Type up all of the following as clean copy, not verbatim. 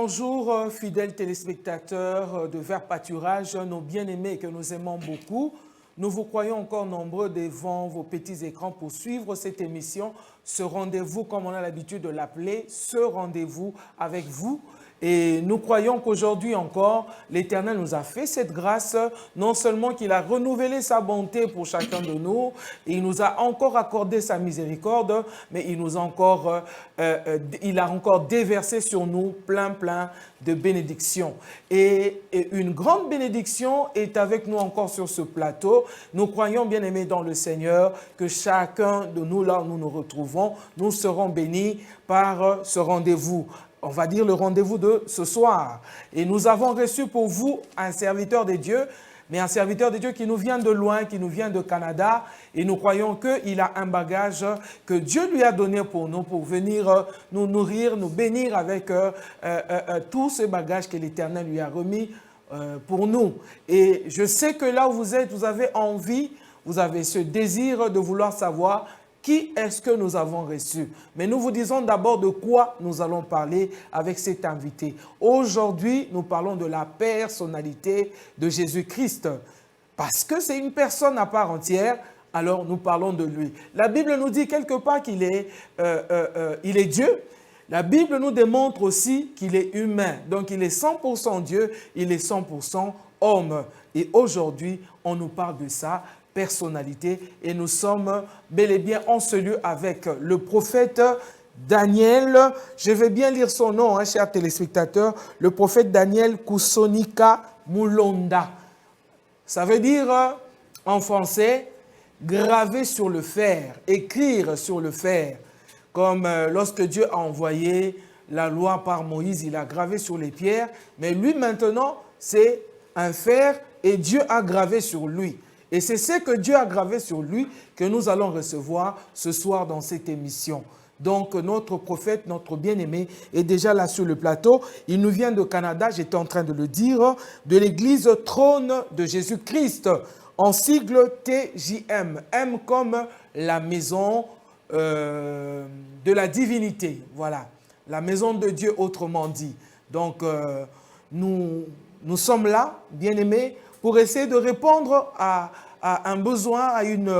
Bonjour, fidèles téléspectateurs de Vert Pâturage, nos bien-aimés que nous aimons beaucoup. Nous vous croyons encore nombreux devant vos petits écrans pour suivre cette émission, ce rendez-vous, comme on a l'habitude de l'appeler, ce rendez-vous avec vous. Et nous croyons qu'aujourd'hui encore, l'Éternel nous a fait cette grâce, non seulement qu'il a renouvelé sa bonté pour chacun de nous, il nous a encore accordé sa miséricorde, mais il a encore déversé sur nous plein de bénédictions. Et une grande bénédiction est avec nous encore sur ce plateau. Nous croyons, bien aimés dans le Seigneur, que chacun de nous, là où nous nous retrouvons, nous serons bénis par ce rendez-vous. On va dire le rendez-vous de ce soir. Et nous avons reçu pour vous un serviteur de Dieu, mais un serviteur de Dieu qui nous vient de loin, qui nous vient de Canada. Et nous croyons qu'il a un bagage que Dieu lui a donné pour nous, pour venir nous nourrir, nous bénir avec tout ce bagage que l'Éternel lui a remis pour nous. Et je sais que là où vous êtes, vous avez envie, vous avez ce désir de vouloir savoir qui est-ce que nous avons reçu. Mais nous vous disons d'abord de quoi nous allons parler avec cet invité. Aujourd'hui, nous parlons de la personnalité de Jésus-Christ. Parce que c'est une personne à part entière, alors nous parlons de lui. La Bible nous dit quelque part qu'il est, il est Dieu. La Bible nous démontre aussi qu'il est humain. Donc il est 100% Dieu, il est 100% homme. Et aujourd'hui, on nous parle de ça. Personnalité, et nous sommes bel et bien en ce lieu avec le prophète Daniel. Je vais bien lire son nom, chers téléspectateurs. Le prophète Daniel Kusonika Mulonda. Ça veut dire en français graver sur le fer, écrire sur le fer. Comme lorsque Dieu a envoyé la loi par Moïse, il a gravé sur les pierres. Mais lui maintenant, c'est un fer et Dieu a gravé sur lui. Et c'est ce que Dieu a gravé sur lui que nous allons recevoir ce soir dans cette émission. Donc notre prophète, notre bien-aimé est déjà là sur le plateau. Il nous vient de Canada, j'étais en train de le dire, de l'église Trône de Jésus-Christ, en sigle TJM. M comme la maison de la divinité, voilà, la maison de Dieu autrement dit. Donc nous sommes là, bien-aimés, pour essayer de répondre à un besoin, à une,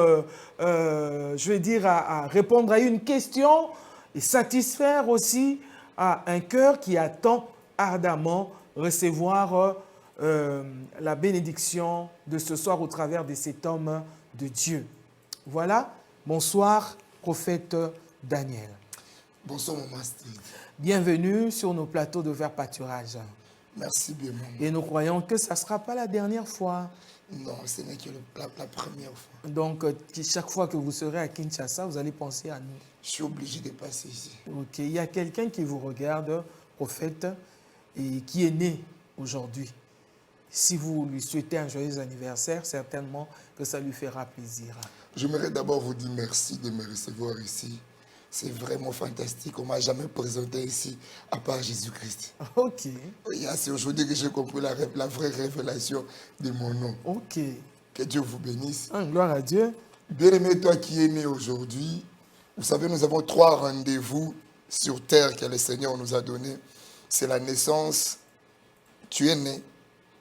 je vais dire, à répondre à une question et satisfaire aussi à un cœur qui attend ardemment recevoir la bénédiction de ce soir au travers de cet homme de Dieu. Voilà, bonsoir, prophète Daniel. Bonsoir, mon master. Bienvenue sur nos plateaux de Vert Pâturage. Merci bien, maman. Et nous croyons que ça ne sera pas la dernière fois. Non, ce n'est que la première fois. Donc, chaque fois que vous serez à Kinshasa, vous allez penser à nous. Je suis obligé de passer ici. Ok, il y a quelqu'un qui vous regarde, prophète, et qui est né aujourd'hui. Si vous lui souhaitez un joyeux anniversaire, certainement que ça lui fera plaisir. J'aimerais d'abord vous dire merci de me recevoir ici. C'est vraiment fantastique. On ne m'a jamais présenté ici, à part Jésus-Christ. Ok. C'est aujourd'hui que j'ai compris la vraie révélation de mon nom. Ok. Que Dieu vous bénisse. Gloire à Dieu. Bien-aimé, toi qui es né aujourd'hui, vous savez, nous avons 3 rendez-vous sur terre que le Seigneur nous a donnés. C'est la naissance, tu es né,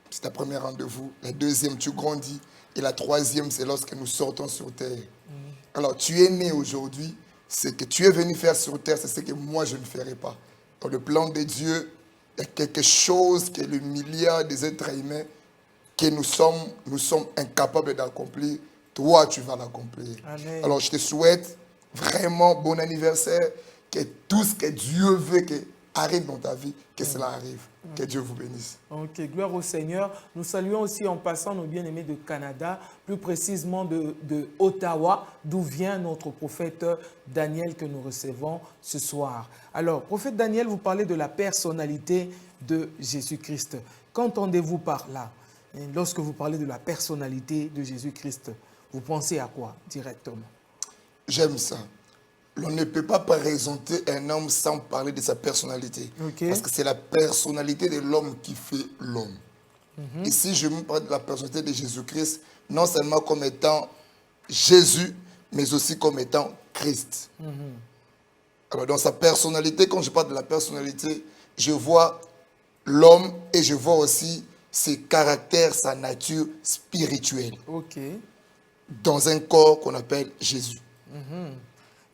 c'est ta première rendez-vous. La deuxième, tu grandis. Et la troisième, c'est lorsque nous sortons sur terre. Alors, tu es né aujourd'hui. Ce que tu es venu faire sur terre, c'est ce que moi, je ne ferai pas. Dans le plan de Dieu, il y a quelque chose que le milliard des êtres humains que nous sommes incapables d'accomplir. Toi, tu vas l'accomplir. Alors, je te souhaite vraiment bon anniversaire, que tout ce que Dieu veut que arrive dans ta vie, que cela arrive. Que Dieu vous bénisse. Ok, gloire au Seigneur. Nous saluons aussi en passant nos bien-aimés de Canada, plus précisément de Ottawa, d'où vient notre prophète Daniel que nous recevons ce soir. Alors, prophète Daniel, vous parlez de la personnalité de Jésus-Christ. Qu'entendez-vous par là? Lorsque vous parlez de la personnalité de Jésus-Christ, vous pensez à quoi directement? J'aime ça. On ne peut pas présenter un homme sans parler de sa personnalité. Okay. Parce que c'est la personnalité de l'homme qui fait l'homme. Et si je me parle de la personnalité de Jésus-Christ, non seulement comme étant Jésus, mais aussi comme étant Christ. Alors dans sa personnalité, quand je parle de la personnalité, je vois l'homme et je vois aussi ses caractères, sa nature spirituelle Ok. dans un corps qu'on appelle Jésus.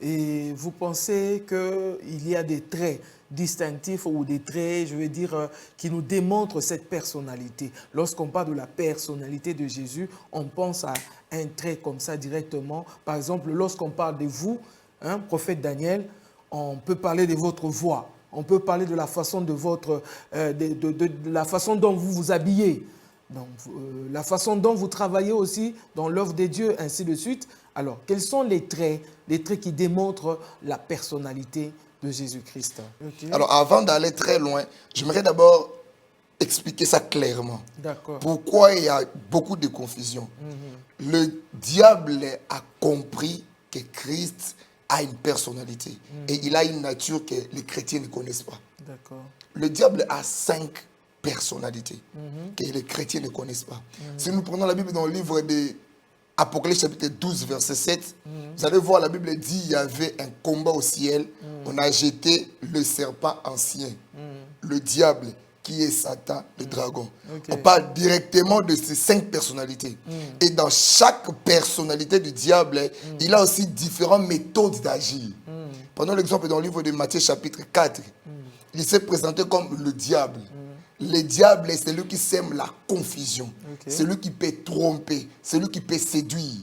Et vous pensez qu'il y a des traits distinctifs ou des traits, je veux dire, qui nous démontrent cette personnalité. Lorsqu'on parle de la personnalité de Jésus, on pense à un trait comme ça directement. Par exemple, lorsqu'on parle de vous, hein, prophète Daniel, on peut parler de votre voix. On peut parler de la façon de votre, de la façon dont vous vous habillez. Donc, la façon dont vous travaillez aussi dans l'œuvre de Dieu, ainsi de suite. Alors, quels sont les traits qui démontrent la personnalité de Jésus-Christ? Okay. Alors, avant d'aller très loin, j'aimerais d'abord expliquer ça clairement. D'accord. Pourquoi il y a beaucoup de confusion. Le diable a compris que Christ a une personnalité et il a une nature que les chrétiens ne connaissent pas. D'accord. Le diable a 5 personnalités que les chrétiens ne connaissent pas. Si nous prenons la Bible dans le livre de Apocalypse chapitre 12, verset 7, vous allez voir, la Bible dit qu'il y avait un combat au ciel. On a jeté le serpent ancien, le diable, qui est Satan, le dragon. Okay. On parle directement de ces 5 personnalités. Et dans chaque personnalité du diable, il a aussi différentes méthodes d'agir. Prenons l'exemple dans le livre de Matthieu chapitre 4. Il s'est présenté comme le diable. Le diable, c'est celui qui sème la confusion. Okay. Celui qui peut tromper, celui qui peut séduire.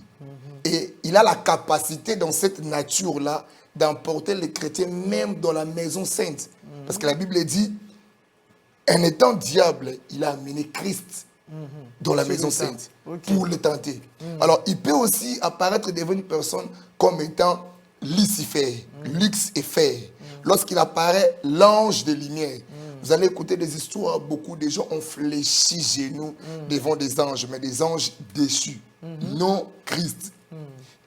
Et il a la capacité dans cette nature-là d'emporter les chrétiens même dans la maison sainte. Parce que la Bible dit, en étant diable, il a amené Christ dans la maison sainte pour le tenter. Alors, il peut aussi apparaître devant une personne comme étant Lucifer, Lux et Fer. Lorsqu'il apparaît, l'ange de lumière. Vous allez écouter des histoires, beaucoup de gens ont fléchi genoux devant des anges, mais des anges déchus, non Christ.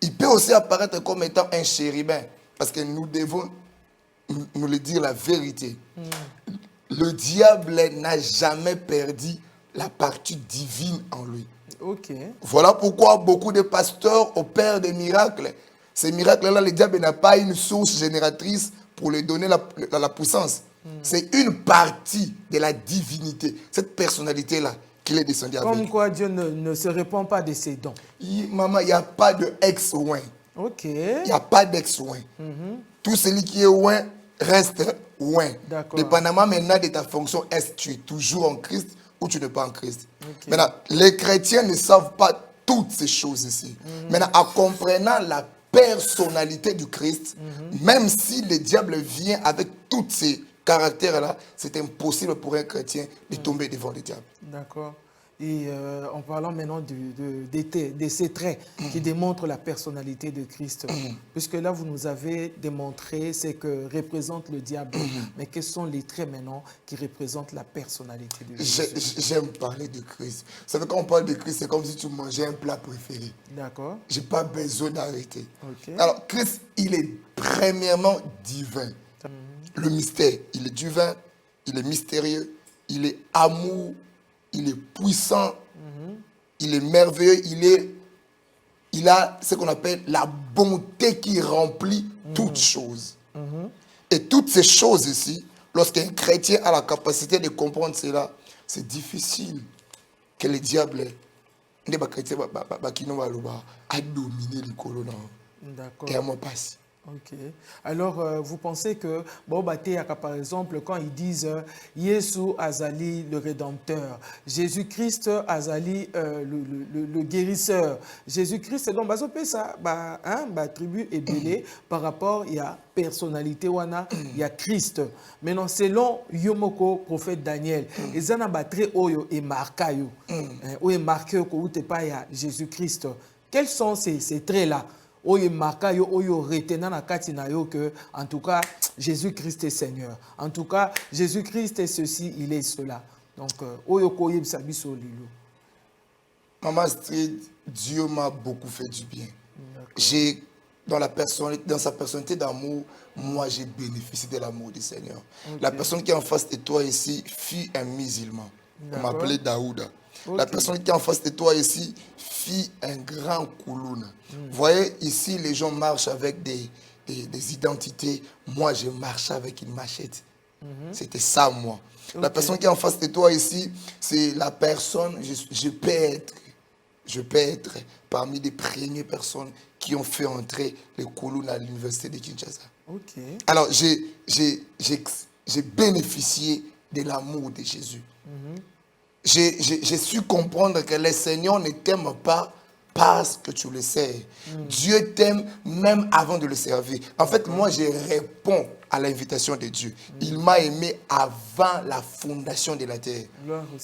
Il peut aussi apparaître comme étant un chérubin, parce que nous devons nous le dire la vérité. Le diable n'a jamais perdu la partie divine en lui. Okay. Voilà pourquoi beaucoup de pasteurs opèrent des miracles. Ces miracles-là, le diable n'a pas une source génératrice pour lui donner la puissance. C'est une partie de la divinité, cette personnalité-là qu'il est descendu avec. Comme quoi Dieu ne se répand pas de ses dons. Maman, il n'y a pas de ex-oin. Ok. Il n'y a pas d'ex-oin. Tout celui qui est oin reste oin. Dépendamment maintenant de ta fonction, est-ce que tu es toujours en Christ ou tu n'es pas en Christ. Okay. Maintenant, les chrétiens ne savent pas toutes ces choses ici. Maintenant, en comprenant la personnalité du Christ, même si le diable vient avec toutes ces caractères-là, c'est impossible pour un chrétien de tomber devant le diable. D'accord. Et en parlant maintenant de ces traits qui démontrent la personnalité de Christ, puisque là, vous nous avez démontré ce que représente le diable, mais quels sont les traits maintenant qui représentent la personnalité de Jésus? J'aime parler de Christ. Vous savez, quand on parle de Christ, c'est comme si tu mangeais un plat préféré. D'accord. Je n'ai pas besoin d'arrêter. Okay. Alors, Christ, il est premièrement divin. Le mystère, il est divin, il est mystérieux, il est amour, il est puissant, il est merveilleux, il a ce qu'on appelle la bonté qui remplit toutes choses. Et toutes ces choses ici, lorsqu'un chrétien a la capacité de comprendre cela, c'est difficile que le diable a dominé le colon et à moi passe. Ok. Alors, vous pensez que, par exemple, quand ils disent Yesu Azali le Rédempteur, Jésus-Christ Azali le guérisseur, Jésus-Christ, donc, ça, tribu est belé par rapport, il y a personnalité, il y a Christ. Maintenant, selon Yomoko, prophète Daniel, ils ont battu Oyo et Marcayo, Oyo marqué ko pas Jésus-Christ. Quels sont ces traits-là? Oyo marka yo oyo retenant na kati na yo que en tout cas Jésus-Christ est Seigneur. En tout cas Jésus-Christ est ceci, il est cela. Donc oyo koye bisabiso lilo. Maman Street, Dieu m'a beaucoup fait du bien. J'ai dans sa personnalité d'amour, moi j'ai bénéficié de l'amour du Seigneur. Okay. La personne qui est en face de toi ici fut un musulman. On m'appelait Daouda. Okay. La personne qui est en face de toi ici fit un grand koulouna. Vous voyez, ici, les gens marchent avec des identités. Moi, je marche avec une machette. C'était ça, moi. La personne qui est en face de toi ici, c'est la personne, je peux être parmi les premières personnes qui ont fait entrer les Koulouna à l'université de Kinshasa. Ok. Alors, j'ai bénéficié de l'amour de Jésus. J'ai su comprendre que le Seigneur ne t'aime pas parce que tu le sais. Dieu t'aime même avant de le servir. En fait, moi, je réponds à l'invitation de Dieu. Il m'a aimé avant la fondation de la terre.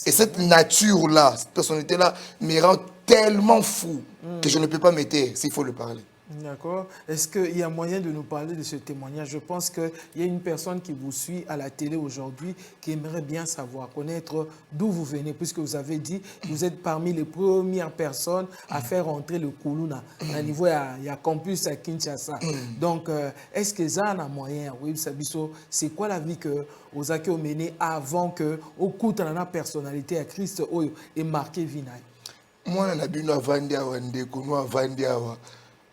Et cette nature-là, cette personnalité-là, me rend tellement fou que je ne peux pas me taire s'il faut le parler. D'accord. Est-ce qu'il y a moyen de nous parler de ce témoignage? Je pense qu'il y a une personne qui vous suit à la télé aujourd'hui qui aimerait bien savoir, connaître d'où vous venez, puisque vous avez dit que vous êtes parmi les premières personnes à faire entrer le Koulouna. À niveau, il y a campus à Kinshasa. Donc, est-ce que ça a moyen? Oui, c'est quoi la vie que vous avez menée avant que, au coup de la personnalité à Christ et marqué Vinaï? Moi, je suis venu à Vandia.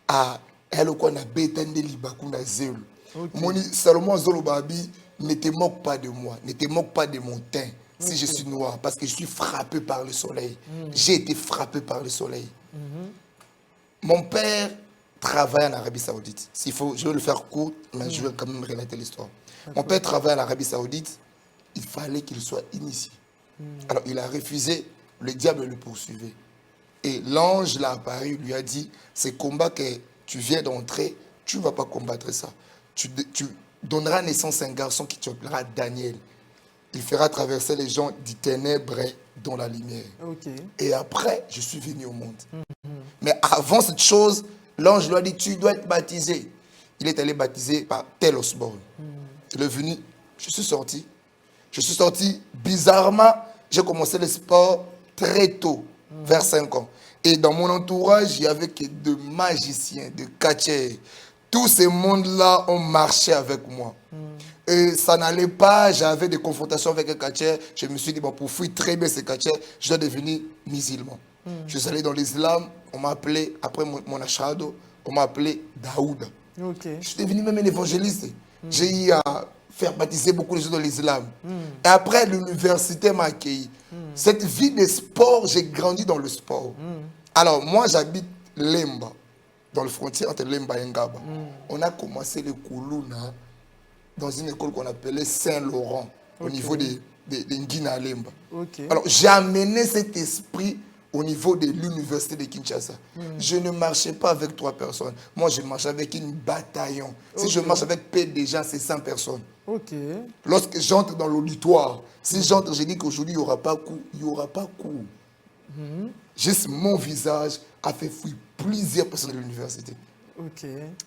Ah, elle quoi na betande libakuna zelo. Moni Salomon Zolo Babi, ne te moque pas de moi, ne te moque pas de mon teint si je suis noir parce que je suis frappé par le soleil. J'ai été frappé par le soleil. Mon père travaille en Arabie Saoudite. S'il faut, je vais le faire court, mais je vais quand même relater l'histoire. Mon père travaille en Arabie Saoudite, il fallait qu'il soit initié. Alors il a refusé, le diable le poursuivait. Et l'ange l'a apparu, lui a dit, ces combats que tu viens d'entrer, tu ne vas pas combattre ça. Tu donneras naissance à un garçon qui t'appellera Daniel. Il fera traverser les gens du ténèbre dans la lumière. Et après, je suis venu au monde. Mais avant cette chose, l'ange lui a dit, tu dois être baptisé. Il est allé baptiser par tel Osborne. Il est venu, je suis sorti. Je suis sorti, bizarrement, j'ai commencé le sport très tôt, vers 5 ans. Et dans mon entourage, il n'y avait que de magiciens, de catcheurs. Tous ces mondes-là ont marché avec moi. Et ça n'allait pas, j'avais des confrontations avec un catcheur. Je me suis dit, bon, pour fuir très bien ces catcheurs, je dois devenir musulman. Je suis allé dans l'islam, on m'a appelé, après mon achado, on m'a appelé Daouda. Je suis devenu même un évangéliste. J'ai eu à faire baptiser beaucoup de gens dans l'islam. Et après, l'université m'a accueilli. Cette vie de sport, j'ai grandi dans le sport. Alors, moi, j'habite Lemba, dans le frontière entre Lemba et Ngaba. On a commencé le Koulouna dans une école qu'on appelait Saint-Laurent, au niveau de Ngina Lemba. Alors, j'ai amené cet esprit au niveau de l'université de Kinshasa. Je ne marchais pas avec 3 personnes. Moi, je marchais avec une bataillon. Si je marche avec peu de gens, c'est 100 personnes. Lorsque j'entre dans l'auditoire, si j'entre, je dis qu'aujourd'hui, il n'y aura pas cours. Il n'y aura pas cours. Juste mon visage a fait fuir plusieurs personnes de l'université.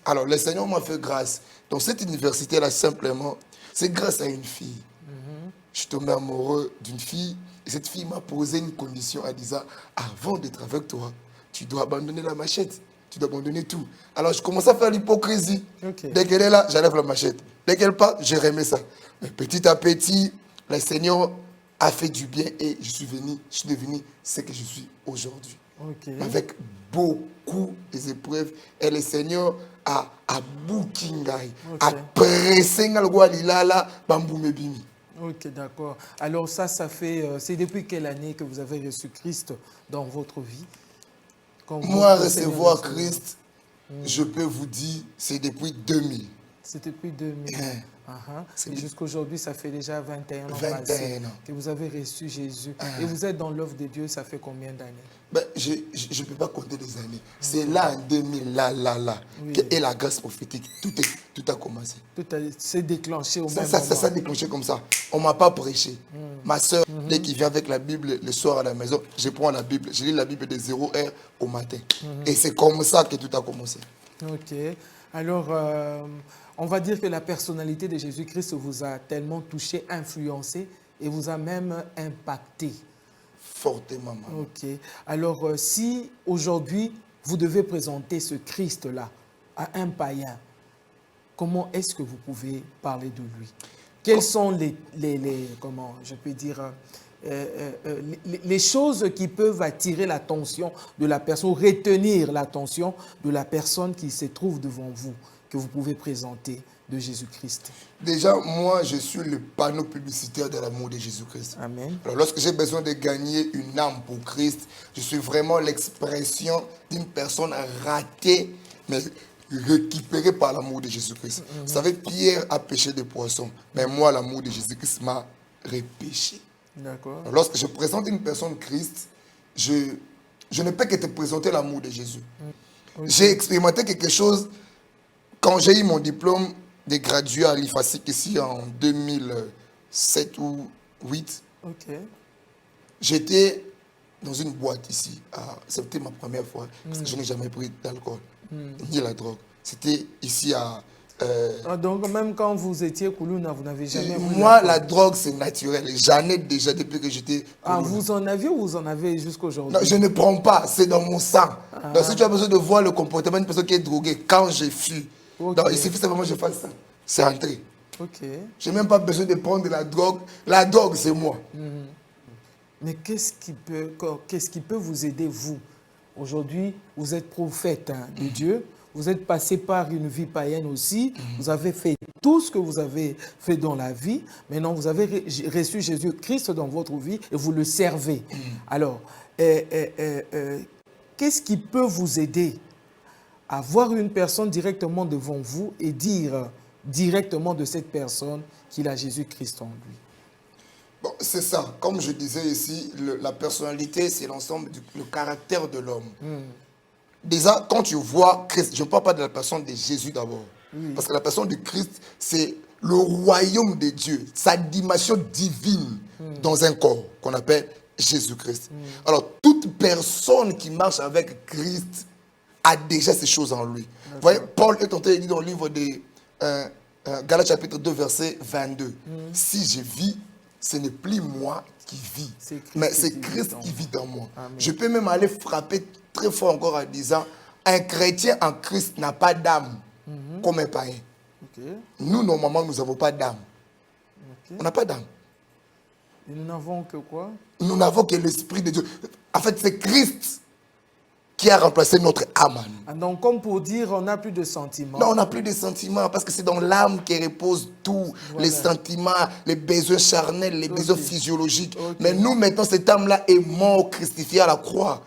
Alors, le Seigneur m'a fait grâce. Dans cette université-là, simplement, c'est grâce à une fille. Je suis tombé amoureux d'une fille. Et cette fille m'a posé une condition en disant, avant d'être avec toi, tu dois abandonner la machette. Tu dois abandonner tout. Alors, je commence à faire l'hypocrisie. Dès qu'elle est là, j'enlève la machette. Dès qu'elle part, je remets ça. Mais petit à petit, le Seigneur a fait du bien et je suis devenu ce que je suis aujourd'hui. Avec beaucoup d'épreuves. Et le Seigneur a boukingai, a pressé le bambou. Ok, d'accord. Alors ça fait... c'est depuis quelle année que vous avez reçu Christ dans votre vie? Moi, recevoir Christ, je peux vous dire, c'est depuis 2000. C'est depuis 2000. Et jusqu'à aujourd'hui, ça fait déjà 21 ans, 21 ans que vous avez reçu Jésus. Et vous êtes dans l'œuvre de Dieu, ça fait combien d'années? Ben, je ne peux pas compter les années. C'est là, en 2000, là, et la grâce prophétique, tout a commencé. Tout s'est déclenché au même moment. Ça s'est déclenché comme ça. On ne m'a pas prêché. Ma soeur, dès qu'il vient avec la Bible le soir à la maison, je prends la Bible, je lis la Bible de 0h au matin. Et c'est comme ça que tout a commencé. Ok. Alors, on va dire que la personnalité de Jésus-Christ vous a tellement touché, influencé et vous a même impacté. Fortement, maman. Ok. Alors, si aujourd'hui, vous devez présenter ce Christ-là à un païen, comment est-ce que vous pouvez parler de lui? Quelles sont comment je peux dire, les choses qui peuvent attirer l'attention de la personne, retenir l'attention de la personne qui se trouve devant vous? que vous pouvez présenter de Jésus-Christ? Déjà, moi, je suis le panneau publicitaire de l'amour de Jésus-Christ. Amen. Alors, lorsque j'ai besoin de gagner une âme pour Christ, je suis vraiment l'expression d'une personne ratée, mais récupérée par l'amour de Jésus-Christ. Vous savez, Pierre a pêché des poissons, mais moi, l'amour de Jésus-Christ m'a repêché. D'accord. Lorsque je présente une personne Christ, je ne peux que te présenter l'amour de Jésus. Oui. J'ai expérimenté quelque chose quand j'ai eu mon diplôme de gradué à l'IFASIC ici en 2007 ou 2008. Ok. J'étais dans une boîte ici. C'était ma première fois. Parce que je n'ai jamais pris d'alcool ni la drogue. C'était ici à... Donc même quand vous étiez Koulouna, vous n'avez jamais pris moi, la drogue, c'est naturel. J'en ai déjà depuis que j'étais... vous en aviez ou vous en avez jusqu'aujourd'hui? Non, je ne prends pas. C'est dans mon sang. Donc si tu as besoin de voir le comportement d'une personne qui est droguée, quand je fuis, donc, il suffit simplement que je fasse ça. C'est entré. Ok. Je n'ai même pas besoin de prendre de la drogue. La drogue, c'est moi. Mais qu'est-ce qui peut vous aider, vous? Aujourd'hui, vous êtes prophète de Dieu. Vous êtes passé par une vie païenne aussi. Vous avez fait tout ce que vous avez fait dans la vie. Maintenant, vous avez reçu Jésus-Christ dans votre vie et vous le servez. Alors, qu'est-ce qui peut vous aider à voir une personne directement devant vous et dire directement de cette personne qu'il a Jésus-Christ en lui? Bon, c'est ça. Comme je disais ici, la personnalité, c'est l'ensemble du caractère de l'homme. Déjà, quand tu vois Christ, je ne parle pas de la personne de Jésus d'abord. Parce que la personne de Christ, c'est le royaume de Dieu, sa dimension divine dans un corps qu'on appelle Jésus-Christ. Alors, toute personne qui marche avec Christ a déjà ces choses en lui. Vous voyez, Paul est en train de dire dans le livre de Galates chapitre 2, verset 22. Si je vis, ce n'est plus moi qui vis, mais c'est Christ qui vit dans moi. Amen. Je peux même aller frapper très fort encore en disant, un chrétien en Christ n'a pas d'âme comme un païen. Nous, normalement, nous n'avons pas d'âme. On n'a pas d'âme. Et nous n'avons que quoi? Nous n'avons que l'Esprit de Dieu. En fait, c'est Christ qui a remplacé notre âme. Donc, comme pour dire, on n'a plus de sentiments. Non, on n'a plus de sentiments parce que c'est dans l'âme qui repose tout. Voilà. Les sentiments, les besoins charnels, les besoins physiologiques. Mais nous, maintenant, cette âme-là est morte, crucifiée à la croix.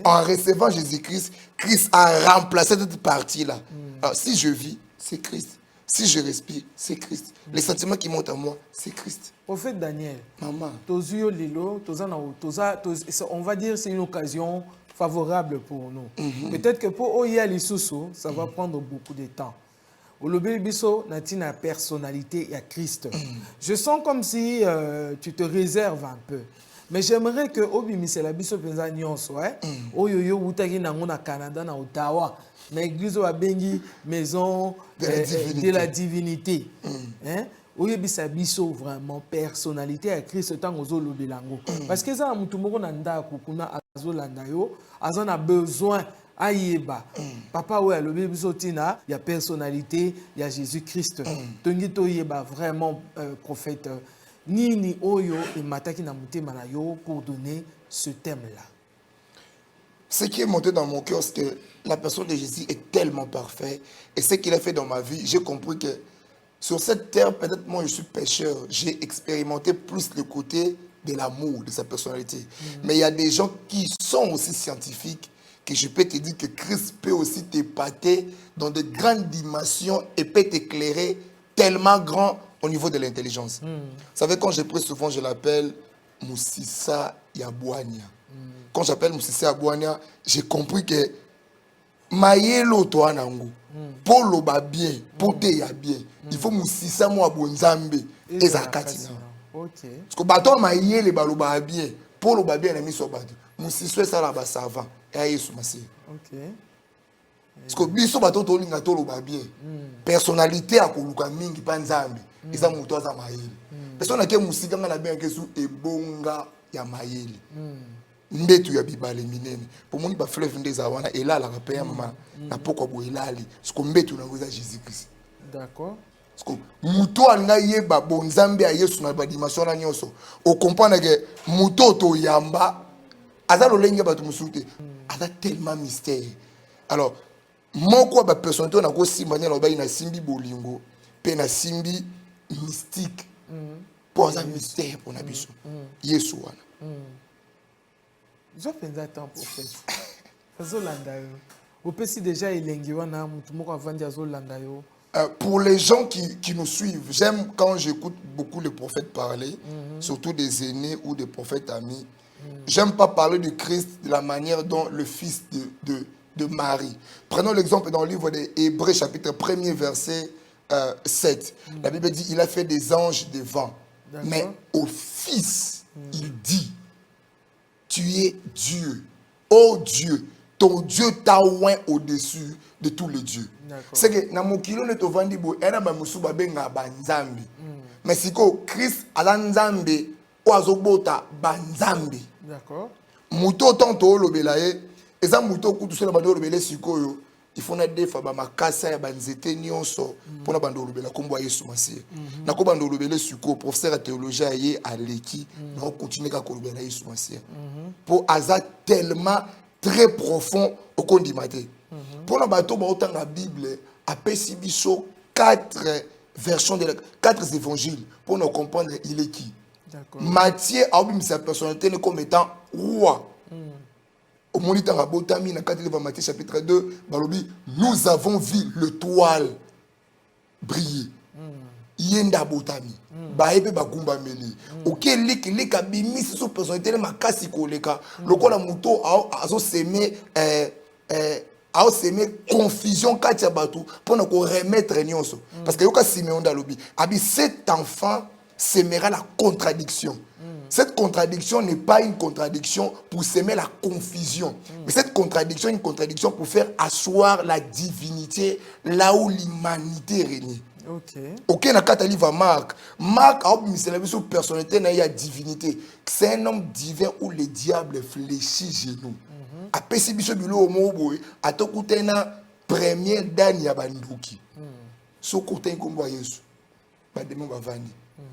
En recevant Jésus-Christ, Christ a remplacé cette partie-là. Alors, si je vis, c'est Christ. Si je respire, c'est Christ. Les sentiments qui montent en moi, c'est Christ. Prophète Daniel, maman, on va dire que c'est une occasion favorable pour nous. Peut-être que pour Oya Lissousou, ça va prendre beaucoup de temps. Au Lobé Bisso, Natina personnalité et à Christ. Je sens comme si tu te réserves un peu. Mais j'aimerais que Obi Misela Bisso Penza Nyonso, Oyoyo Wutagi Nangona Canada na Ottawa, na église wa Bengi, maison de la divinité. Oyebisa biso vraiment personnalité à Christ tant aux Olobelango. Parce que ça a mutumoko nanda kukuna azolanda yo, azon a besoin ayeba. Papa ouais le biso tina, il y a personnalité, il y a Jésus-Christ. Tongi to yeba vraiment prophète nini oyo et mataki na mutema na yo pour donner ce thème-là. Ce qui est monté dans mon cœur, c'est que la personne de Jésus est tellement parfaite. Et ce qu'il a fait dans ma vie, j'ai compris que sur cette terre, peut-être moi je suis pécheur, j'ai expérimenté plus le côté de l'amour, de sa personnalité. Mais il y a des gens qui sont aussi scientifiques, que je peux te dire que Christ peut aussi t'épater dans de grandes dimensions et peut t'éclairer tellement grand au niveau de l'intelligence. Vous savez, quand je prie souvent, je l'appelle Moussissa Yabouania. Quand j'appelle Moussissa Yabouania, j'ai compris que Maïelo toa nangu. Pour le bas bien, pour te ya bien. Il faut Moussissa moi bonzambe et zakati. Parce que bateau Maïele baloba bien. Pour le bas bien, il a mis sur bateau. Moussissa ça là-bas savant. Et aïe sous massé. Parce que biso bateau to linga to le bas bien. Personnalité à koluka mingi panzambe. Isa muto za Maïele. Personne qui Moussika na bien que sous ebonga ya Maïele. Mbetu ya bibale minene pour moni ba fleuve ndeza wana elala ka pe mama na poko bo elali siko mbetu na ngoza Jésus Christ. D'accord. Siko muto anga yeba bonzambe a Yesu na ba dimension na nyoso o comprendre que muto to yamba azalo lenga ba to musute ada tellement mystère. Alors moko ba personnalité na ko simba na ba ina simbi bolingo pe na simbi mystique pour un mystère pour na biso Yesu wana je penza tant prophète azolanda yo opesi déjà elengi wana mutu moko avandi azolanda yo. Pour les gens qui nous suivent, j'aime quand j'écoute beaucoup les prophètes parler, surtout des aînés ou des prophètes amis. J'aime pas parler de Christ de la manière dont le fils de Marie. Prenons l'exemple dans le livre des Hébreux, chapitre 1er, verset 7. La Bible dit, il a fait des anges des vents. Mais au fils, il dit, tu es Dieu. Oh Dieu, ton Dieu t'a oint au-dessus de tous les dieux. C'est que dans mon kilo ne te vandi bo era ba musuba benga banzambi. Mais si ko Christ ala nzambe oazobota banzambe. D'accord. Muto tanto lobela ye eza muto kutu so na bando lobele sikoyo il faut na defa ba makasa ya banzete nyonso pona bando lobela kombo Yesu Masiya. Na ko bando lobele sikoyo professeur théologien ye aleki na continuer ka ko lobela Yesu Masiya. Pour aza tellement très profond au condimate. Pour la bateau, la Bible a biso 4 versions, 4 évangiles. Pour nous comprendre, il est qui. Matthieu a oublié sa personnalité comme étant roi. Au moniteur à Botami, dans 4 livres Matthieu chapitre 2, nous avons vu l'étoile briller. Yenda Botami. Baebe bagumba meli. Ok, lik abimi sur personnalité makasi koleka. Lokola muto azo s'aimer a s'aimer confusion katia batu pour nous remettre nyonso. Parce que yoka Simeon dalobi. Abi cet enfant s'aimera la contradiction. Cette contradiction n'est pas une contradiction pour s'aimer la confusion. Mais cette contradiction est une contradiction pour faire asseoir la divinité là où l'humanité règne. Ok, na kata livre Marc. Marc a obmis sur personnalité na ya divinité. C'est un homme divin où le diable fléchit genoux. Après si biso bilo o moboy atokuta na première dane ya banduki. So kuta nkombo Yesu. Ba demo ba vandi.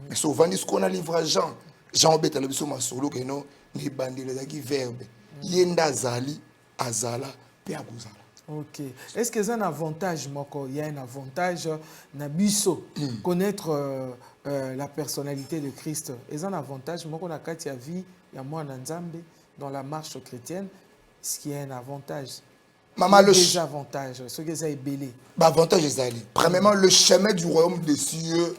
Mais so vandi ce qu'on a livre Jean obeta le biso masolo que non ni bandele za ki verbe. Yenda zali azala pe akuzala. Ok. Est-ce qu'il y a un avantage, Moko? Il y a un avantage, Nabiso, connaître la personnalité de Christ. Il y a un avantage, Moko, na katia vie, il y a moi Nzambe dans la marche chrétienne. Est-ce qu'il y a un avantage? Maman, le désavantage, ce que ça est belé. Avantage est allé. Premièrement, le chemin du royaume des cieux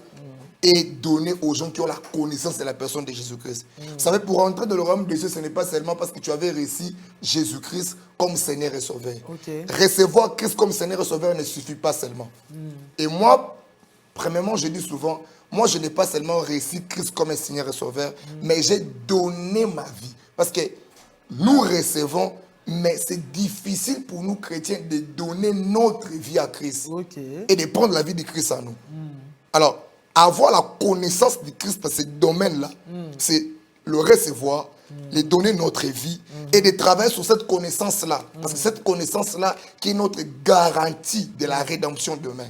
est donné aux gens qui ont la connaissance de la personne de Jésus-Christ. Vous savez, pour entrer dans le royaume des cieux, ce n'est pas seulement parce que tu avais reçu Jésus-Christ comme Seigneur et Sauveur. Recevoir Christ comme Seigneur et Sauveur ne suffit pas seulement. Et moi, premièrement, je dis souvent, moi, je n'ai pas seulement reçu Christ comme un Seigneur et Sauveur, mais j'ai donné ma vie. Parce que nous recevons, mais c'est difficile pour nous chrétiens de donner notre vie à Christ et de prendre la vie de Christ à nous. Alors, avoir la connaissance de Christ dans ce domaine-là, c'est le recevoir, les donner notre vie et de travailler sur cette connaissance-là. Parce que cette connaissance-là qui est notre garantie de la rédemption demain.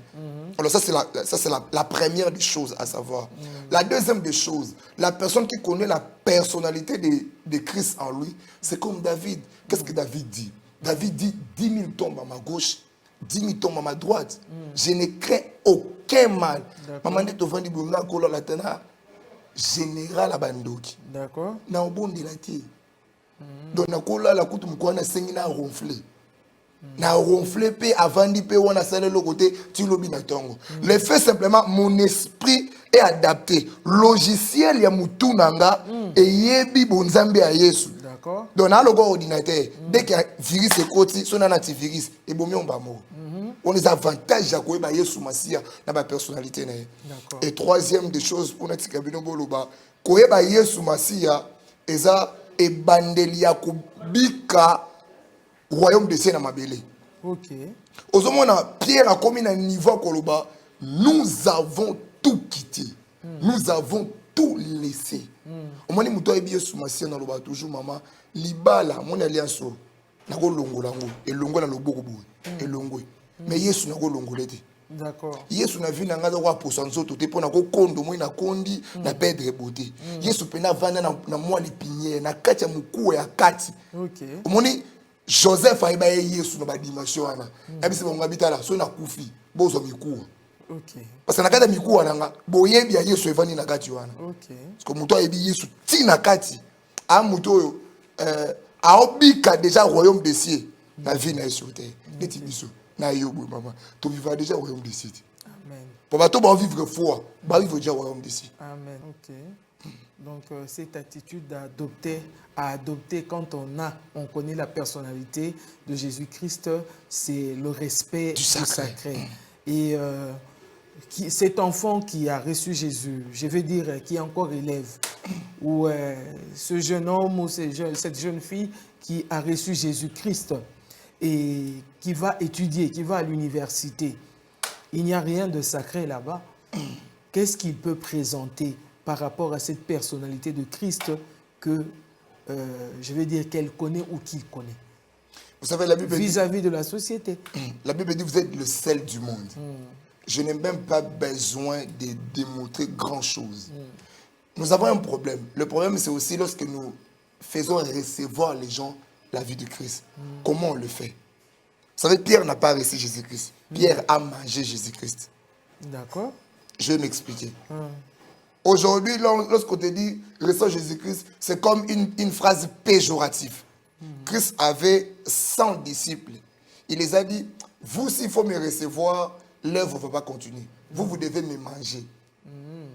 Alors ça, c'est la première des choses à savoir. La deuxième des choses, la personne qui connaît la personnalité de Christ en lui, c'est comme David. Qu'est-ce que David dit? David dit, 10 000 tombent à ma gauche, 10 000 tombent à ma droite. Je ne crains aucun mal. Maman dit, tu vas dire, général Abandoki. D'accord. Na obondi la tie. Donc na kola la kutu mkwana sengi na ronfler. Na ronfler pe avandi pe wana sale le côté tu lobi na tongo. Le fait simplement mon esprit est adapté. Logiciel ya mutu nanga et yebi bonzambe a Yesu. D'accord. Donc na logo ordinateur dès qu'il y a virus et côté son antivirus et bomi on ba mort. On les avantages à quoi Yesu Masiya na ba personnalité na. Et troisième des choses pour notre kabino boloba koyeba Yesu Masiya eza e bandeli ya kubika royaume de cieux na mabele. OK. Ozomona Pierre a commis un niveau koloba, nous avons tout quitté. Nous avons tout laissé. Omoni muto ebi Yesu Masiya na loba toujours maman libala mon alliance na ko longola ngo e longola loboko bo e longwe. Mais Yesu na ko longolete. D'accord. Yesu na vu na ngaza kwa posa nzoto te pona ko kondo mo na kondi na perdre beauté. Yesu pena vanda na moi lipinière na kati ya mukuwa ya kati. OK. Omoni Joseph a été Yesu dans la dimension. Et puis c'est mon habitat là, son akufi, bozo mikou. Ok. Parce que nakata mikou alanga, boye bi Yesu evani nakati wana. Ok. Parce que muto ebi Yesu ti nakati. A muto a obika déjà royaume des cieux. La vie na sur terre. Neti biso na yobo maman. To vivre déjà royaume des cieux. Amen. Pour bato ba vivre foi, ba vivre déjà royaume des cieux. Amen. Ok. Donc, cette attitude à adopter quand on connaît la personnalité de Jésus-Christ, c'est le respect du sacré. Et cet enfant qui a reçu Jésus, je veux dire, qui est encore élève, ou ce jeune homme ou cette jeune fille qui a reçu Jésus-Christ et qui va étudier, qui va à l'université, il n'y a rien de sacré là-bas. Qu'est-ce qu'il peut présenter par rapport à cette personnalité de Christ que, je vais dire, qu'elle connaît ou qu'il connaît? Vous savez, la Bible vis-à-vis de la société. La Bible dit, vous êtes le sel du monde. Je n'ai même pas besoin de démontrer grand-chose. Nous avons un problème. Le problème, c'est aussi lorsque nous faisons recevoir les gens la vie de Christ. Comment on le fait? Vous savez, Pierre n'a pas reçu Jésus-Christ. Pierre a mangé Jésus-Christ. D'accord. Je vais m'expliquer. Aujourd'hui, lorsqu'on te dit reçois Jésus-Christ, c'est comme une phrase péjorative. Christ avait 100 disciples. Il les a dit, vous, s'il faut me recevoir, l'œuvre ne va pas continuer. Vous devez me manger.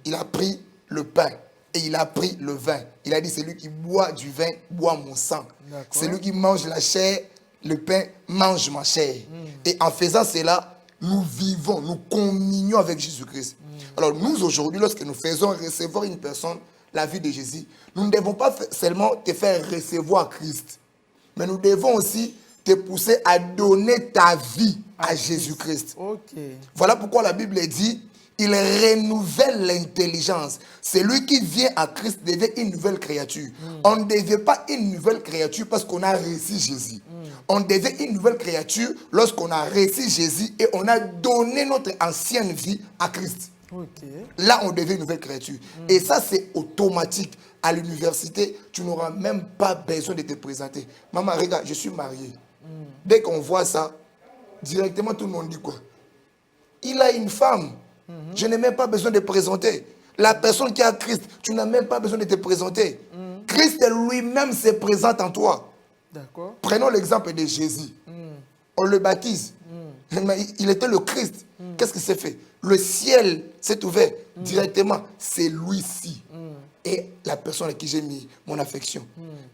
Il a pris le pain et il a pris le vin. Il a dit, celui qui boit du vin, boit mon sang. Celui qui mange la chair, le pain, mange ma chair. Et en faisant cela, nous vivons, nous communions avec Jésus-Christ. Alors nous, aujourd'hui, lorsque nous faisons recevoir une personne, la vie de Jésus, nous ne devons pas seulement te faire recevoir Christ, mais nous devons aussi te pousser à donner ta vie à Jésus-Christ. Okay. Voilà pourquoi la Bible dit, il renouvelle l'intelligence. Celui qui vient à Christ devient une nouvelle créature. On ne devient pas une nouvelle créature parce qu'on a reçu Jésus. On devient une nouvelle créature lorsqu'on a reçu Jésus et on a donné notre ancienne vie à Christ. Okay. Là, on devient une nouvelle créature. Et ça, c'est automatique. À l'université, tu n'auras même pas besoin de te présenter. Maman, regarde, je suis marié. Dès qu'on voit ça, directement, tout le monde dit quoi? Il a une femme. Je n'ai même pas besoin de présenter. La personne qui a Christ, tu n'as même pas besoin de te présenter. Christ lui-même se présente en toi. D'accord. Prenons l'exemple de Jésus. On le baptise. Il était le Christ. Qu'est-ce qui s'est fait? Le ciel s'est ouvert directement. C'est lui-ci. Et la personne à qui j'ai mis mon affection.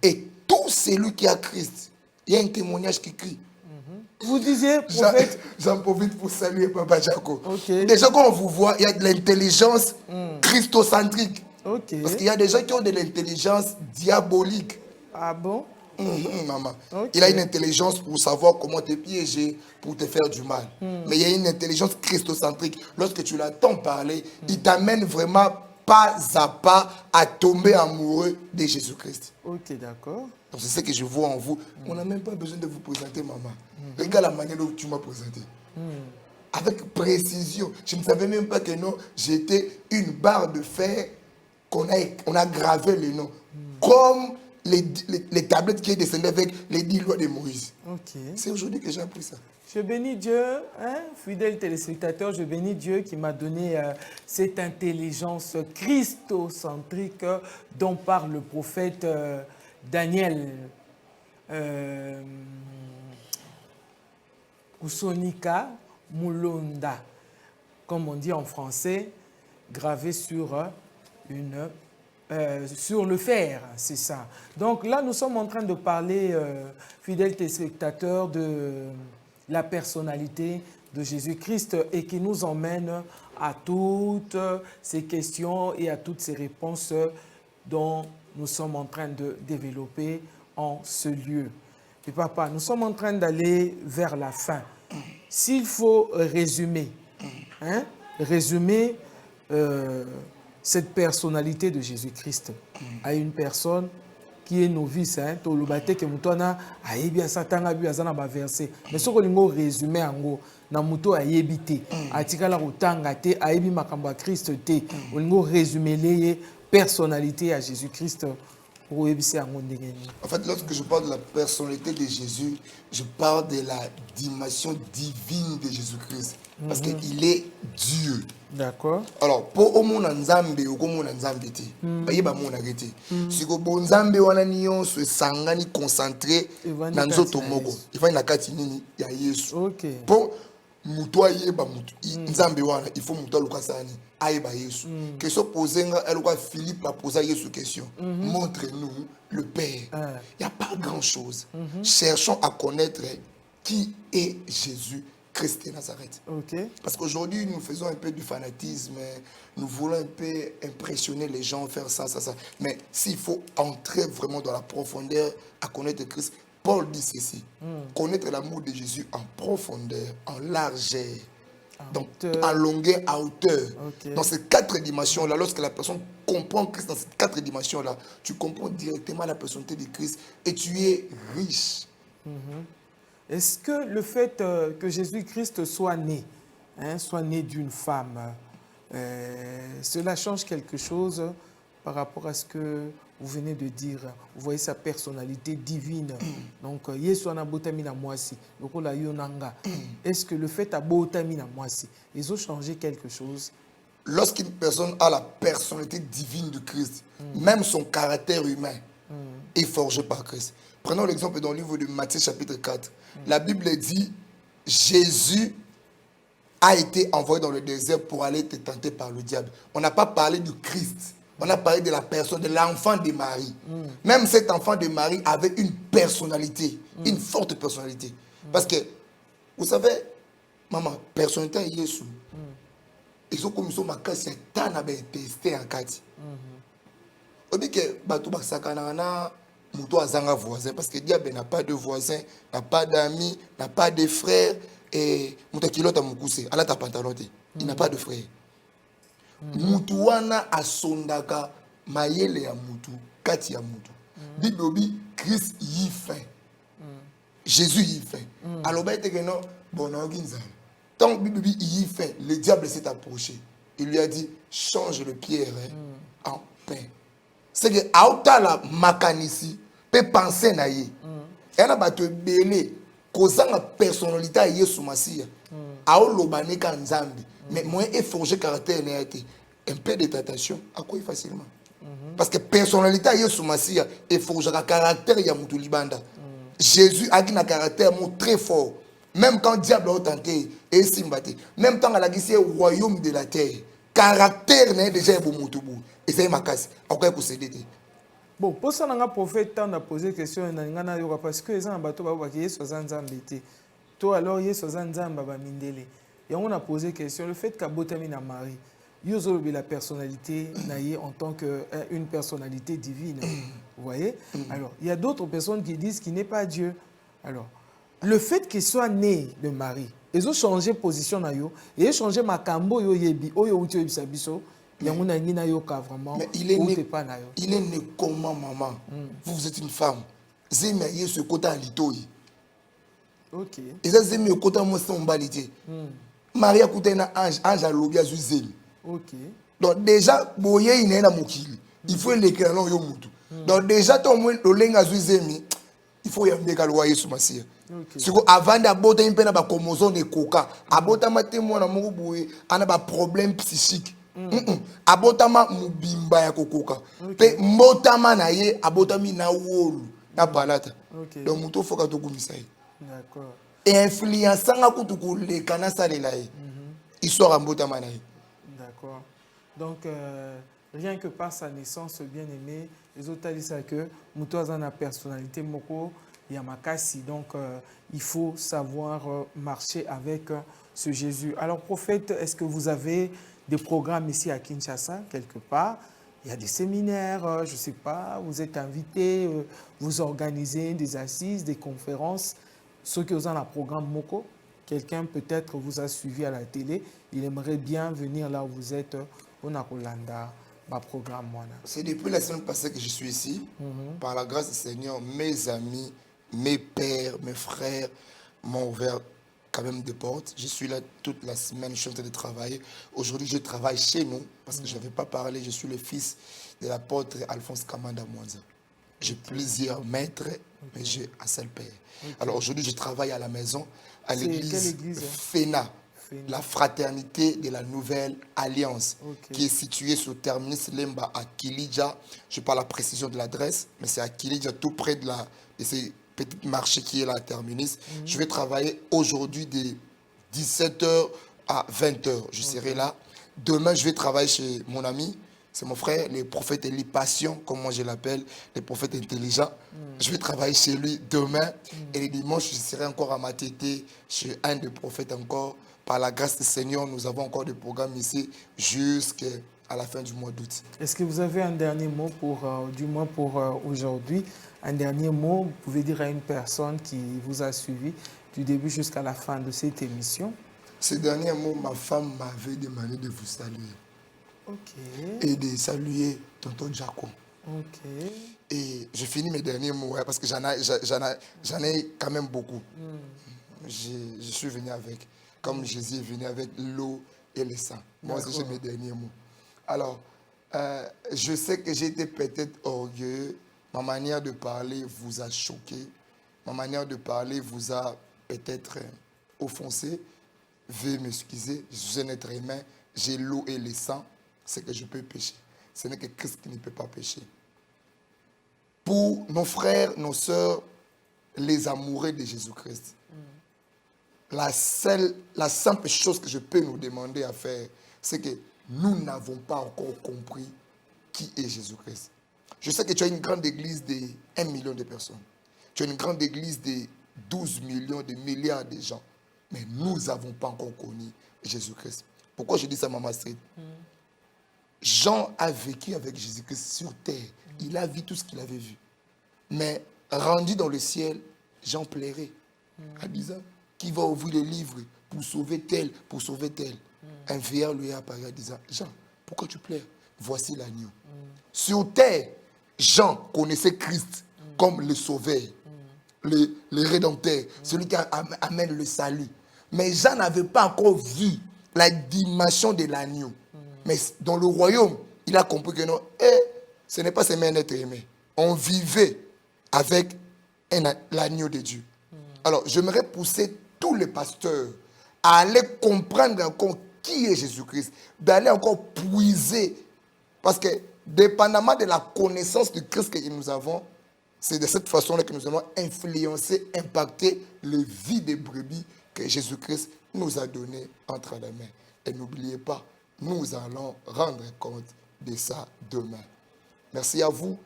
Et tout celui qui a Christ, il y a un témoignage qui crie. Vous disiez, prophète... J'en profite pour saluer Papa Jaco. Okay. Déjà, quand on vous voit, il y a de l'intelligence christocentrique. Okay. Parce qu'il y a des gens qui ont de l'intelligence diabolique. Ah bon? Maman. Okay. Il a une intelligence pour savoir comment te piéger, pour te faire du mal. Mais il y a une intelligence christocentrique. Lorsque tu l'entends parler, il t'amène vraiment pas à pas à tomber amoureux de Jésus-Christ. Ok, d'accord. Donc c'est ce que je vois en vous. On n'a même pas besoin de vous présenter, maman. Regarde la manière dont tu m'as présenté. Avec précision. Je ne savais même pas que non, j'étais une barre de fer qu'on a gravé les noms. Comme les tablettes qui descendaient avec les 10 lois de Moïse. Okay. C'est aujourd'hui que j'ai appris ça. Je bénis Dieu, fidèle téléspectateur, je bénis Dieu qui m'a donné cette intelligence christocentrique dont parle le prophète Daniel Usonika Mulonda, comme on dit en français, gravé sur sur le fer, c'est ça. Donc là, nous sommes en train de parler, fidèles téléspectateurs, de la personnalité de Jésus-Christ et qui nous emmène à toutes ces questions et à toutes ces réponses dont nous sommes en train de développer en ce lieu. Et papa, nous sommes en train d'aller vers la fin. S'il faut résumer, cette personnalité de Jésus-Christ à une personne qui est novice, to lobate ke mutona ayebi asatanga bi azana ba verset mais soko lingo résumé ango na muto ayebi te atikala kotanga te ayebi makambo ya Christ te lingo résumé leye personnalité à Jésus-Christ En fait, lorsque je parle de la personnalité de Jésus, je parle de la dimension divine de Jésus-Christ. Parce qu'il est Dieu. D'accord. Alors, pour au monde nzambe ou comme nzambe te, ba yeba mona gete. Si ko bonzambe wana nion se sangani concentré na nzoto moko. Il faut na kati nini ya Yesu. OK. Pour muto ayeba muto nzambe wana, il faut muto lukasani ayeba Yesu. Question posée nga elwa Philippe m'a posé Yesu question. Montre-nous le Père. Il y a pas grand-chose. Cherchons à connaître qui est Jésus Christ de Nazareth. OK. Parce qu'aujourd'hui, nous faisons un peu du fanatisme, nous voulons un peu impressionner les gens, faire ça, ça, ça. Mais s'il faut entrer vraiment dans la profondeur à connaître Christ, Paul dit ceci, connaître l'amour de Jésus en profondeur, en largeur, donc en longueur, à hauteur. Okay. Dans ces 4 dimensions-là, lorsque la personne comprend Christ dans ces 4 dimensions-là, tu comprends directement la personnalité de Christ et tu es riche. Est-ce que le fait que Jésus-Christ soit né d'une femme, cela change quelque chose par rapport à ce que vous venez de dire? Vous voyez sa personnalité divine. Donc, Yesu ana botami na mwasi, lokola yo nanga. Est-ce que le fait à botami na mwasi, ils ont changé quelque chose? Lorsqu'une personne a la personnalité divine de Christ, même son caractère humain est forgé par Christ. Prenons l'exemple dans le livre de Matthieu chapitre 4. La Bible dit, Jésus a été envoyé dans le désert pour aller être tenté par le diable. On n'a pas parlé du Christ. On a parlé de la personne, de l'enfant de Marie. Même cet enfant de Marie avait une personnalité, une forte personnalité. Parce que, vous savez, maman, personnalité est Jésus. Ils ont comme ça, ma casse, c'est tant à testé en Kati. On dit que, Batou Baksakanana, Moutou Azanga voisin, parce que diable n'a pas de voisin, n'a pas d'amis, n'a pas de frères, et Mouta Kilota Moukousse, Allah ta pantalon, il n'a pas de frères. Moutou wana asondaka, mayele ya Moutou, Kati ya Moutou. Bibobi, Christ y fait. Jésus y fait. Alors, ben, que non, bon, non, tant que Bibobi y fait, le diable s'est approché. Il lui a dit, change le pierre en pain. C'est que auta la makanisi peut penser na ye. Et na bato belé causa la personnalité à Yesu Masia. Ao lobane ka nzambi. Mais moi est forgé caractère na été un peu de tentation à quoi facilement. Parce que personnalité à Yesu Masia est forgé caractère ya mutu libanda. Jésus a un caractère très fort. Même quand diable a tenté et simbaté, même quand il a dit au royaume de la terre, caractère n'est déjà bon mutubu. Et c'est ma casse. Après pour céder. Bon, pour ça, le prophète a posé une question parce que les gens ont dit que toi alors, il y a et on a posé une question. Le fait qu'Abotamina Marie, il y a la personnalité en tant qu'une personnalité divine. Vous voyez? Alors, il y a d'autres personnes qui disent qu'il n'est pas Dieu. Alors, le fait qu'il soit né de Marie, ils ont changé de position. Ils ont changé ma cambo, mais il est né comment, maman? Vous êtes une femme. Zémaïe ce côté en litoi. Ok. Et ça, c'est mieux côté moi, c'est un balité. Marie a coûté un ange à l'objet à Zémi. Ok. Donc, déjà, boye il n'est pas moukili. Il faut l'écrire dans le mutu. Donc, déjà, ton moins, le lingue à Zémi, il faut y amener qu'à loyer sur ma sire. Avant d'aborder une peine à chromosome de coca, aborder ma témoin à mon boue, on a un problème psychique. Abotama mubimba ya kokoka pe mbotama na ye abotami na wolu na balata. Donc muto foka to kumisa ye. D'accord. Et influençant nga kutu ko le kana salela ye. Histoire mbotama na ye. D'accord. Donc rien que par sa naissance bien-aimé, les autres disent que muto a une personnalité moko yamakasi. Donc il faut savoir marcher avec ce Jésus. Alors prophète, est-ce que vous avez des programmes ici à Kinshasa, quelque part? Il y a des séminaires, je ne sais pas, vous êtes invités, vous organisez des assises, des conférences. Ceux qui ont un programme Moko, quelqu'un peut-être vous a suivi à la télé, il aimerait bien venir là où vous êtes, on a Rolanda, ma programme. C'est depuis la semaine passée que je suis ici. Par la grâce du Seigneur, mes amis, mes pères, mes frères m'ont ouvert quand même des portes. Je suis là toute la semaine, je suis en train de travailler. Aujourd'hui, je travaille chez nous parce que je n'avais pas parlé. Je suis le fils de l'apôtre Alphonse Kamanda Mwanza. J'ai plusieurs maîtres, mais j'ai un seul Père. Alors aujourd'hui, je travaille à la maison, à C'est quelle l'église église? FENA, la Fraternité de la Nouvelle Alliance, qui est située sur Terminus Lemba à Kilija. Je parle à précision de l'adresse, mais c'est à Kilija, tout près de ces petits marchés qui est là à Terminus. Je vais travailler aujourd'hui de 17h à 20h. Je serai là. Demain, je vais travailler chez mon ami. C'est mon frère, le prophète Élie Passion, comme moi je l'appelle, le prophète intelligent. Je vais travailler chez lui demain. Et le dimanche, je serai encore à Matété, chez un des prophètes encore. Par la grâce du Seigneur, nous avons encore des programmes ici jusqu'à la fin du mois d'août. Est-ce que vous avez un dernier mot du moins pour aujourd'hui? Un dernier mot, vous pouvez dire à une personne qui vous a suivi du début jusqu'à la fin de cette émission? Ce dernier mot, ma femme m'avait demandé de vous saluer. Ok. Et de saluer tonton Jaco. Ok. Et je finis mes derniers mots, parce que j'en ai quand même beaucoup. Je suis venu avec, comme Jésus est venu avec l'eau et le sang. Moi aussi, j'ai mes derniers mots. Alors, je sais que j'ai été peut-être orgueilleux. Ma manière de parler vous a choqué. Ma manière de parler vous a peut-être offensé. Veuillez m'excuser. Je suis un être humain. J'ai l'eau et le sang. C'est que je peux pécher. Ce n'est que Christ qui ne peut pas pécher. Pour nos frères, nos sœurs, les amoureux de Jésus-Christ, la simple chose que je peux nous demander à faire, c'est que nous n'avons pas encore compris qui est Jésus-Christ. Je sais que tu as une grande église de 1 million de personnes. Tu as une grande église de 12 millions, de milliards de gens. Mais nous n'avons pas encore connu Jésus-Christ. Pourquoi je dis ça, Maman Street? Jean a vécu avec Jésus-Christ sur terre. Il a vu tout ce qu'il avait vu. Mais rendu dans le ciel, Jean plairait en disant qui va ouvrir les livres pour sauver tel, pour sauver tel. Un vieillard lui a apparu en disant Jean, pourquoi tu pleures? Voici l'agneau. Sur terre, Jean connaissait Christ comme le sauveur, le rédempteur, celui qui amène le salut. Mais Jean n'avait pas encore vu la dimension de l'agneau. Mais dans le royaume, il a compris que non, ce n'est pas seulement un être aimé. On vivait avec l'agneau de Dieu. Alors, j'aimerais pousser tous les pasteurs à aller comprendre encore qui est Jésus-Christ, d'aller encore puiser. Parce que, dépendamment de la connaissance de Christ que nous avons, c'est de cette façon-là que nous allons influencer, impacter les vies des brebis que Jésus-Christ nous a données entre les mains. Et n'oubliez pas, nous allons rendre compte de ça demain. Merci à vous.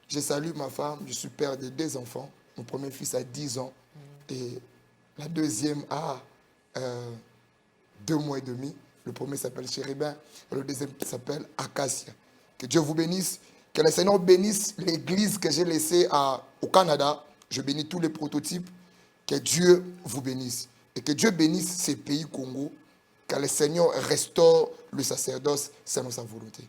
Je salue ma femme. Je suis père de 2 enfants. Mon premier fils a 10 ans. Et la deuxième a 2 mois et demi. Le premier s'appelle Chérubin. Et le deuxième s'appelle Acacia. Que Dieu vous bénisse. Que le Seigneur bénisse l'église que j'ai laissée au Canada. Je bénis tous les prototypes. Que Dieu vous bénisse. Et que Dieu bénisse ces pays Congo. Que le Seigneur restaure le sacerdoce selon sa volonté.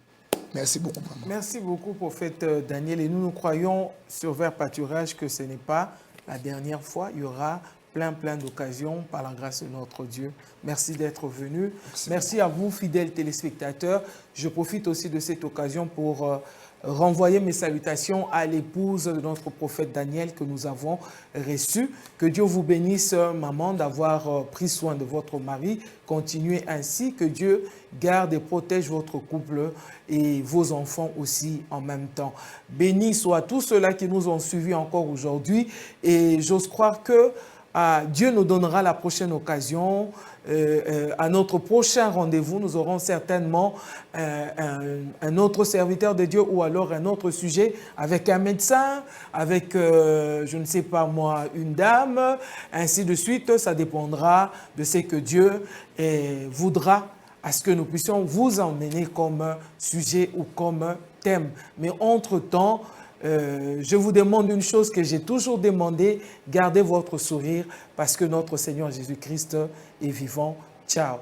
Merci beaucoup, maman. Merci beaucoup, prophète Daniel. Et nous croyons sur Vert Pâturage que ce n'est pas la dernière fois. Il y aura plein d'occasions par la grâce de notre Dieu. Merci d'être venu. Merci à vous, fidèles téléspectateurs. Je profite aussi de cette occasion pour renvoyer mes salutations à l'épouse de notre prophète Daniel que nous avons reçue. Que Dieu vous bénisse, maman, d'avoir pris soin de votre mari. Continuez ainsi. Que Dieu garde et protège votre couple et vos enfants aussi en même temps. Bénis soient tous ceux-là qui nous ont suivis encore aujourd'hui. Et j'ose croire que Dieu nous donnera la prochaine occasion. À notre prochain rendez-vous, nous aurons certainement un autre serviteur de Dieu ou alors un autre sujet avec un médecin, avec, je ne sais pas moi, une dame, ainsi de suite. Ça dépendra de ce que Dieu voudra à ce que nous puissions vous emmener comme sujet ou comme thème. Mais entre-temps, je vous demande une chose que j'ai toujours demandé, gardez votre sourire parce que notre Seigneur Jésus-Christ est vivant. Ciao.